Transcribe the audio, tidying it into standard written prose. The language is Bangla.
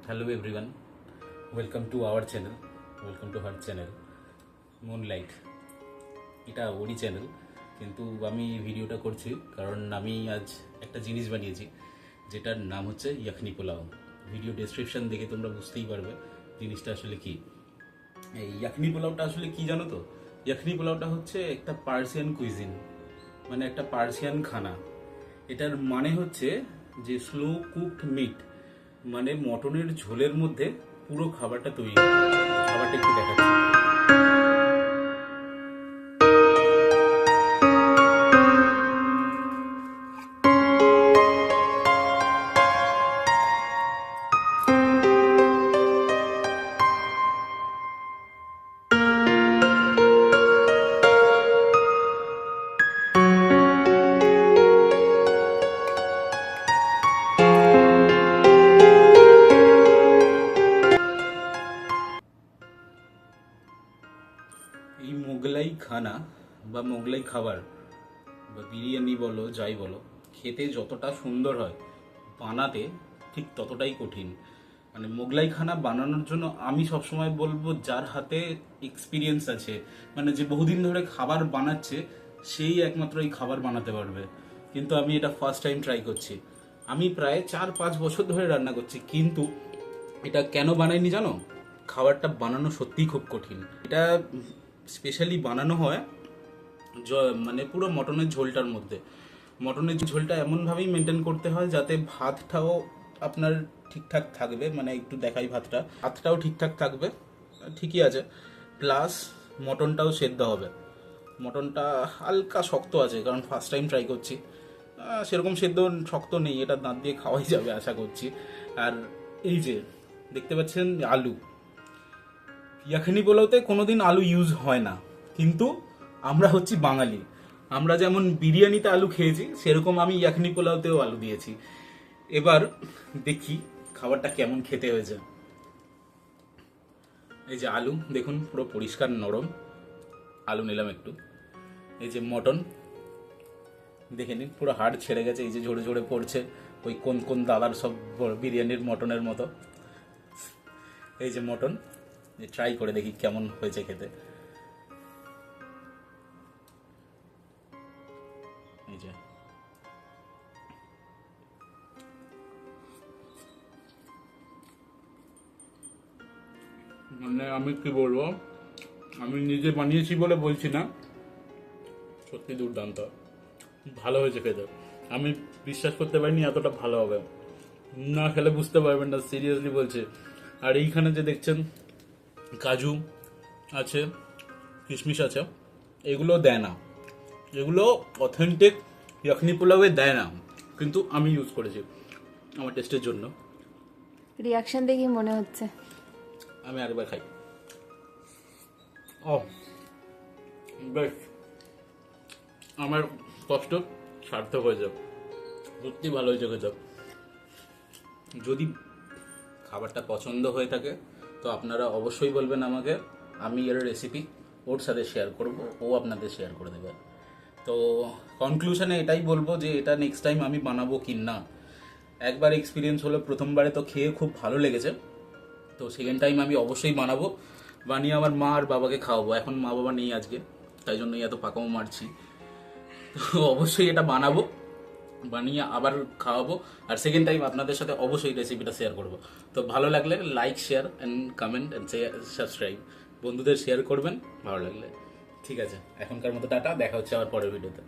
Hello everyone, welcome to our channel, welcome to her channel, Moonlight. এটা ওরই চ্যানেল, কিন্তু আমি ভিডিওটা করছি কারণ আমি আজ একটা জিনিস বানিয়েছি যেটার নাম হচ্ছে ইয়াখনি পোলাও। ভিডিও ডেসক্রিপশন দেখে তোমরা বুঝতেই পারবে জিনিসটা আসলে কি। এই ইয়াখনি পোলাওটা আসলে কি জানো তো? ইয়াখনি পোলাওটা হচ্ছে একটা পার্সিয়ান কুইজিন, মানে একটা পার্সিয়ান খানা। এটার মানে হচ্ছে যে স্লো কুকড মিট, মানে মটনের ঝোলের মধ্যে পুরো খাবারটা তৈরি হয়। খাবারটা একটু দেখাচ্ছি। এই মোগলাই খানা বা মোগলাই খাবার বা বিরিয়ানি বলো যাই বলো, খেতে যতটা সুন্দর হয় বানাতে ঠিক ততটাই কঠিন। মানে মোগলাই খানা বানানোর জন্য আমি সবসময় বলবো যার হাতে এক্সপিরিয়েন্স আছে, মানে যে বহুদিন ধরে খাবার বানাচ্ছে সেই একমাত্র এই খাবার বানাতে পারবে। কিন্তু আমি এটা ফার্স্ট টাইম ট্রাই করছি। আমি প্রায় 4-5 বছর ধরে রান্না করছি, কিন্তু এটা কেন বানাইনি জানো? খাবারটা বানানো সত্যিই খুব কঠিন। এটা স্পেশালি বানানো হয় মানে পুরো মটনের ঝোলটার মধ্যে। মটনের ঝোলটা এমনভাবেই মেনটেন করতে হয় যাতে ভাতটাও আপনার ঠিকঠাক থাকবে, মানে একটু দেখাই ভাতটাও ঠিকঠাক থাকবে, ঠিকই আছে, প্লাস মটনটাও সেদ্ধ হবে। মটনটা হালকা শক্ত আছে কারণ ফার্স্ট টাইম ট্রাই করছি। সেরকম সেদ্ধ শক্ত নেই, এটা দাঁত দিয়ে খাওয়াই যাবে আশা করছি। আর এই যে দেখতে পাচ্ছেন আলু, ইয়াখানি পোলাওতে কোনোদিন আলু ইউজ হয় না, কিন্তু আমরা হচ্ছি বাঙালি, আমরা যেমন বিরিয়ানিতে আলু খেয়েছি সেরকম আমি ইয়াখানি পোলাওতেও আলু দিয়েছি। এবার দেখি খাবারটা কেমন খেতে হয়েছে। এই যে আলু দেখুন পুরো পরিষ্কার নরম আলু নিলাম একটু। এই যে মটন দেখে নিন পুরো হাড় ছেড়ে গেছে, এই যে ঝরে ঝরে পড়ছে, ওই কোন কোন দাদার সব বিরিয়ানির মটনের মতো। এই যে মটন, ট্রাই করে দেখি কেমন হয়েছে খেতে। এই যে মানে আমি কি বলবো, আমি নিজে বানিয়েছি বলে বলছি না, সত্যি দুর্দান্ত ভালো হয়েছে খেতে। আমি বিশ্বাস করতে পারিনি এতটা ভালো হবে, না খেলে বুঝতে পারবেন না, সিরিয়াসলি বলছে। আর এইখানে যে দেখছেন কাজু আছে, কিশমিশ আছে, এগুলো দেয় না, এগুলো অথেন্টিক ইয়াখনি পোলাওয়ে দেয় না, কিন্তু আমি ইউজ করেছি আমার টেস্টের জন্য। রিয়াকশন দেখি মনে হচ্ছে। আমি আরেকবার খাই। ও বেশ, আমার কষ্ট সার্থক হয়ে যাবে, সত্যি ভালো হয়েছে খেতে। যদি খাবারটা পছন্দ হয়ে থাকে তো আপনারা অবশ্যই বলবেন আমাকে, আমি এর রেসিপি ওর সাথে শেয়ার করব, ও আপনাদের শেয়ার করে দেবে। তো কনক্লুশনে এটাই বলবো যে এটা নেক্সট টাইম আমি বানাবো কি না। একবার এক্সপিরিয়েন্স হলো, প্রথমবারে তো খেয়ে খুব ভালো লেগেছে, তো সেকেন্ড টাইম আমি অবশ্যই বানাবো, বানিয়ে আমার মা আর বাবাকে খাওয়াবো। এখন মা বাবা নেই আজকে, তাই জন্যই এত পাকামো মারছি। তো অবশ্যই এটা বানাবো, বানিয়ে আবার খাওয়াবো, আর সেকেন্ড টাইম আপনাদের সাথে অবশ্যই রেসিপিটা শেয়ার করবো। তো ভালো লাগলে like, share and comment and subscribe, বন্ধুদের শেয়ার করবেন ভালো লাগলে। ঠিক আছে, এখনকার মতো টাটা, দেখা হচ্ছে আবার পরের ভিডিওতে।